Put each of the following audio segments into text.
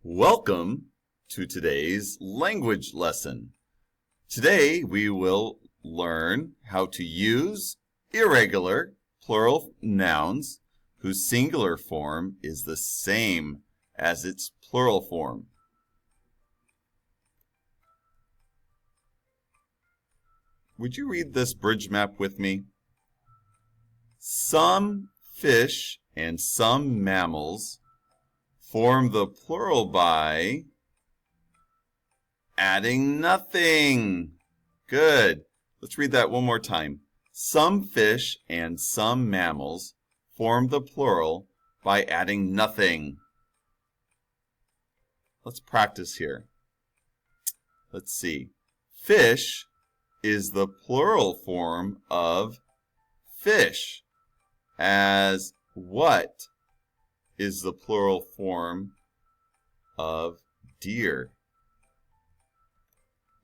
Welcome to today's language lesson. Today we will learn how to use irregular plural nouns whose singular form is the same as its plural form. Would you read this bridge map with me? Some fish and some mammals form the plural by adding nothing. Good. Let's read that one more time. Some fish and some mammals form the plural by adding nothing. Let's practice here. Let's see. Fish is the plural form of fish, as what is the plural form of deer?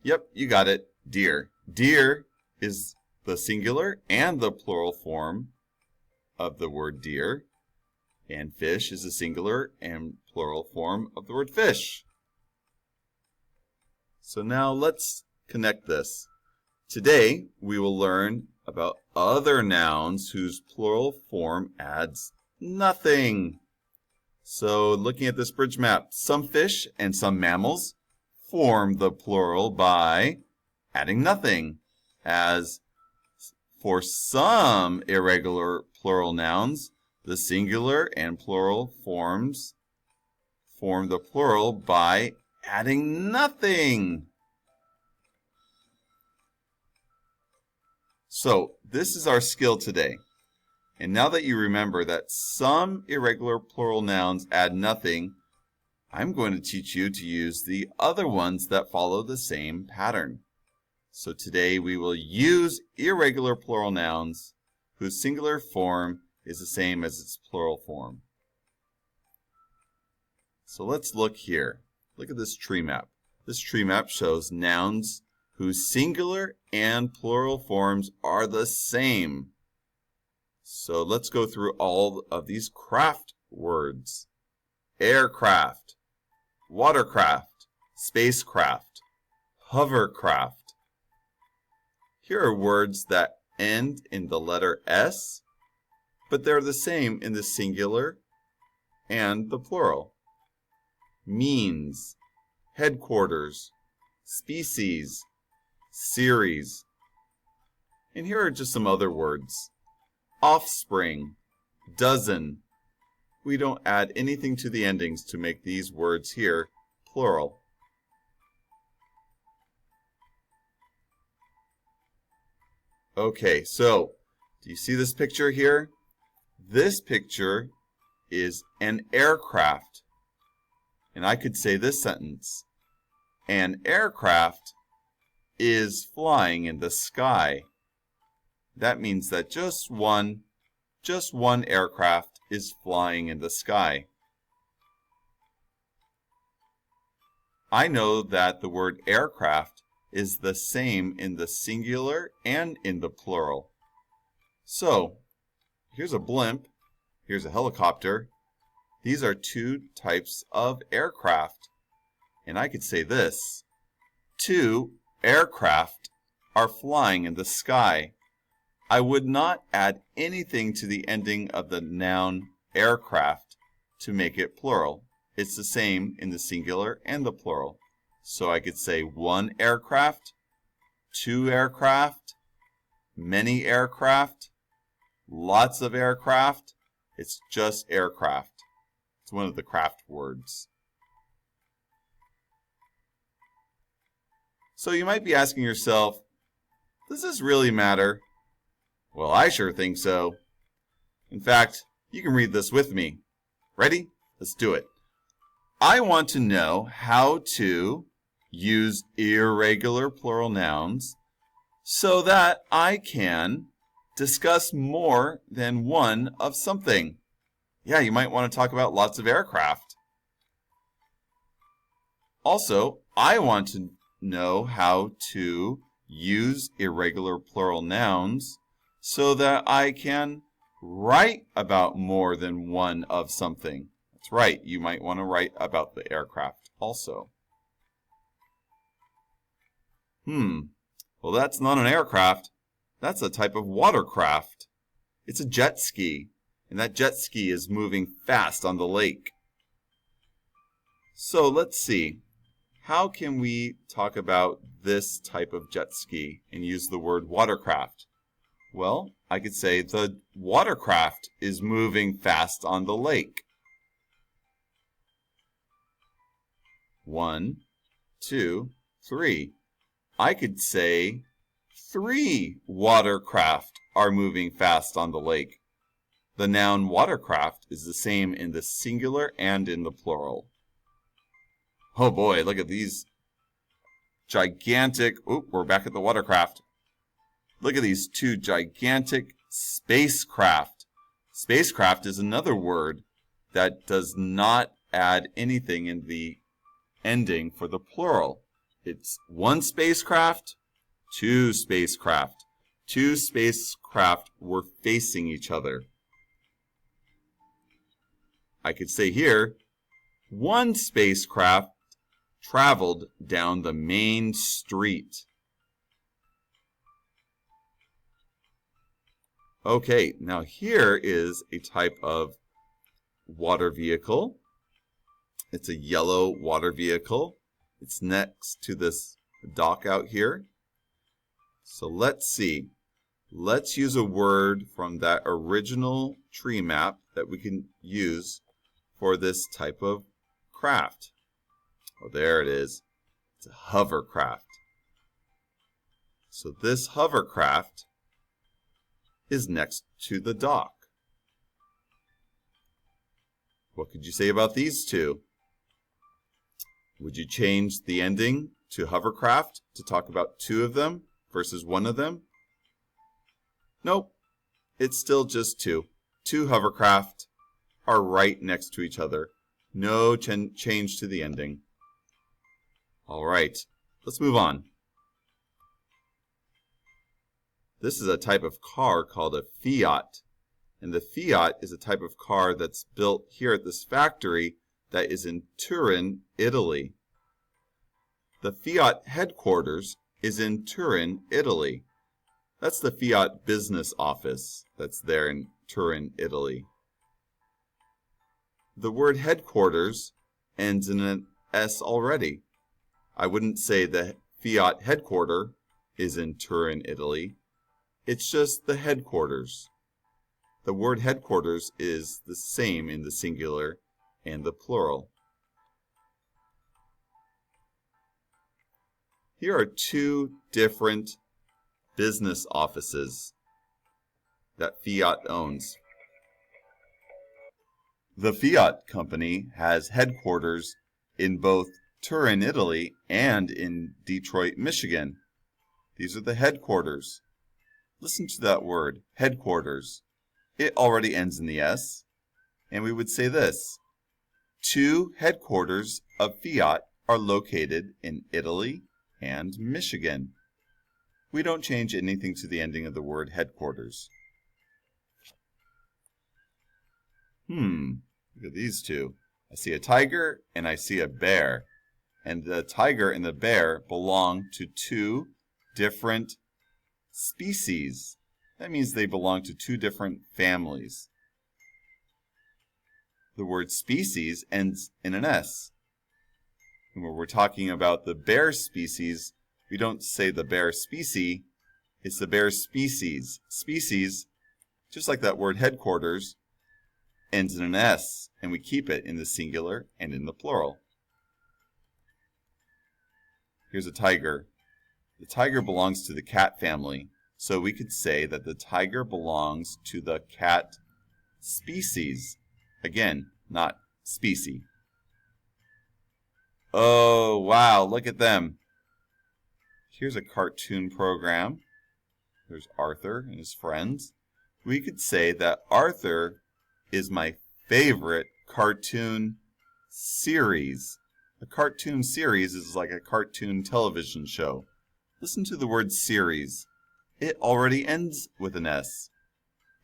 Yep, you got it, deer. Deer is the singular and the plural form of the word deer, and fish is the singular and plural form of the word fish. So now let's connect this. Today we will learn about other nouns whose plural form adds nothing. So looking at this bridge map, some fish and some mammals form the plural by adding nothing, as for some irregular plural nouns, the singular and plural forms form the plural by adding nothing. So this is our skill today. And now that you remember that some irregular plural nouns add nothing, I'm going to teach you to use the other ones that follow the same pattern. So today we will use irregular plural nouns whose singular form is the same as its plural form. So let's look here. Look at this tree map. This tree map shows nouns whose singular and plural forms are the same. So let's go through all of these craft words. Aircraft, watercraft, spacecraft, hovercraft. Here are words that end in the letter S, but they're the same in the singular and the plural. Means, headquarters, species, series. And here are just some other words. Offspring, dozen. We don't add anything to the endings to make these words here plural. Okay, so do you see this picture here? This picture is an aircraft. And I could say this sentence. An aircraft is flying in the sky. That means that just one aircraft is flying in the sky. I know that the word aircraft is the same in the singular and in the plural. So, here's a blimp, here's a helicopter. These are two types of aircraft. And I could say this: two aircraft are flying in the sky. I would not add anything to the ending of the noun aircraft to make it plural. It's the same in the singular and the plural. So I could say one aircraft, two aircraft, many aircraft, lots of aircraft. It's just aircraft. It's one of the craft words. So you might be asking yourself, does this really matter? Well, I sure think so. In fact, you can read this with me. Ready? Let's do it. I want to know how to use irregular plural nouns so that I can discuss more than one of something. Yeah, you might want to talk about lots of aircraft. Also, I want to know how to use irregular plural nouns so that I can write about more than one of something. That's right. You might want to write about the aircraft also. Well, that's not an aircraft. That's a type of watercraft. It's a jet ski, and that jet ski is moving fast on the lake. So let's see. How can we talk about this type of jet ski and use the word watercraft? Well, I could say the watercraft is moving fast on the lake. 1, 2, 3. I could say 3 watercraft are moving fast on the lake. The noun watercraft is the same in the singular and in the plural. Oh boy, look at these gigantic, we're back at the watercraft. Look at these 2 gigantic spacecraft. Spacecraft is another word that does not add anything in the ending for the plural. It's 1 spacecraft, 2 spacecraft. 2 spacecraft were facing each other. I could say here, 1 spacecraft traveled down the main street. Okay, now here is a type of water vehicle. It's a yellow water vehicle. It's next to this dock out here. So let's see. Let's use a word from that original tree map that we can use for this type of craft. Oh, there it is. It's a hovercraft. So this hovercraft is next to the dock. What could you say about these 2? Would you change the ending to hovercraft to talk about 2 of them versus 1 of them? Nope. It's still just 2. 2 hovercraft are right next to each other. No change to the ending. All right, let's move on. This is a type of car called a Fiat. And the Fiat is a type of car that's built here at this factory that is in Turin, Italy. The Fiat headquarters is in Turin, Italy. That's the Fiat business office that's there in Turin, Italy. The word headquarters ends in an S already. I wouldn't say the Fiat headquarter is in Turin, Italy. It's just the headquarters. The word headquarters is the same in the singular and the plural. Here are 2 different business offices that Fiat owns. The Fiat company has headquarters in both Turin, Italy, and in Detroit, Michigan. These are the headquarters. Listen to that word, headquarters. It already ends in the S, and we would say this. 2 headquarters of Fiat are located in Italy and Michigan. We don't change anything to the ending of the word headquarters. Look at these 2. I see a tiger and I see a bear. And the tiger and the bear belong to 2 different species. That means they belong to 2 different families. The word species ends in an S. And when we're talking about the bear species, we don't say the bear species, it's the bear species. Species, just like that word headquarters, ends in an S, and we keep it in the singular and in the plural. Here's a tiger. The tiger belongs to the cat family, so we could say that the tiger belongs to the cat species. Again, not species. Oh, wow, look at them. Here's a cartoon program. There's Arthur and his friends. We could say that Arthur is my favorite cartoon series. A cartoon series is like a cartoon television show. Listen to the word series. It already ends with an S.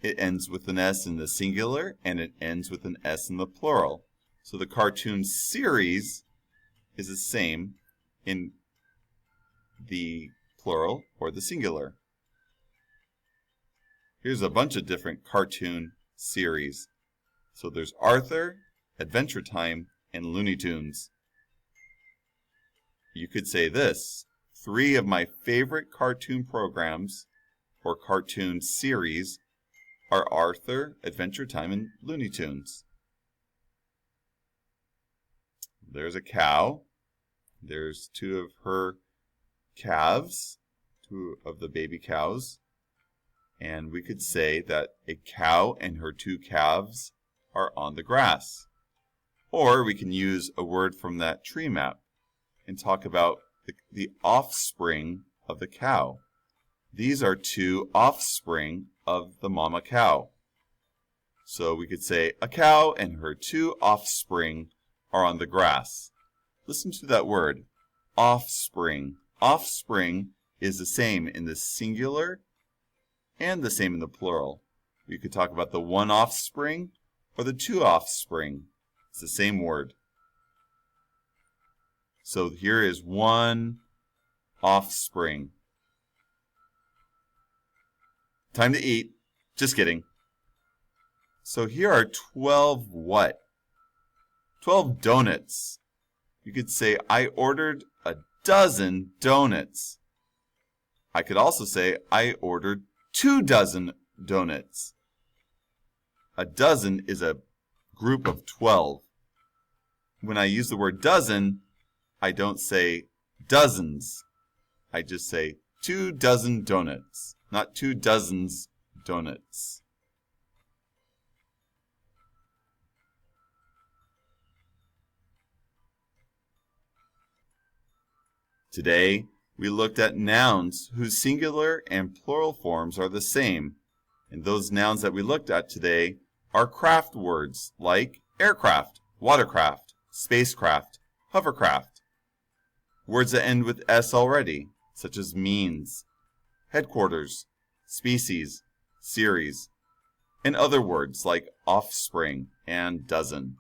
It ends with an S in the singular, and it ends with an S in the plural. So the cartoon series is the same in the plural or the singular. Here's a bunch of different cartoon series. So there's Arthur, Adventure Time, and Looney Tunes. You could say this: 3 of my favorite cartoon programs or cartoon series are Arthur, Adventure Time, and Looney Tunes. There's a cow. There's 2 of her calves, 2 of the baby cows. And we could say that a cow and her 2 calves are on the grass. Or we can use a word from that tree map and talk about the offspring of the cow. These are 2 offspring of the mama cow. So we could say a cow and her 2 offspring are on the grass. Listen to that word, offspring. Offspring is the same in the singular and the same in the plural. You could talk about the 1 offspring or the 2 offspring. It's the same word. So here is 1 offspring. Time to eat. Just kidding. So here are 12 what? 12 donuts. You could say, I ordered a dozen donuts. I could also say, I ordered 2 dozen donuts. A dozen is a group of 12. When I use the word dozen, I don't say dozens. I just say 2 dozen donuts, not 2 dozens donuts. Today, we looked at nouns whose singular and plural forms are the same. And those nouns that we looked at today are craft words like aircraft, watercraft, spacecraft, hovercraft. Words that end with S already, such as means, headquarters, species, series, and other words like offspring and dozen.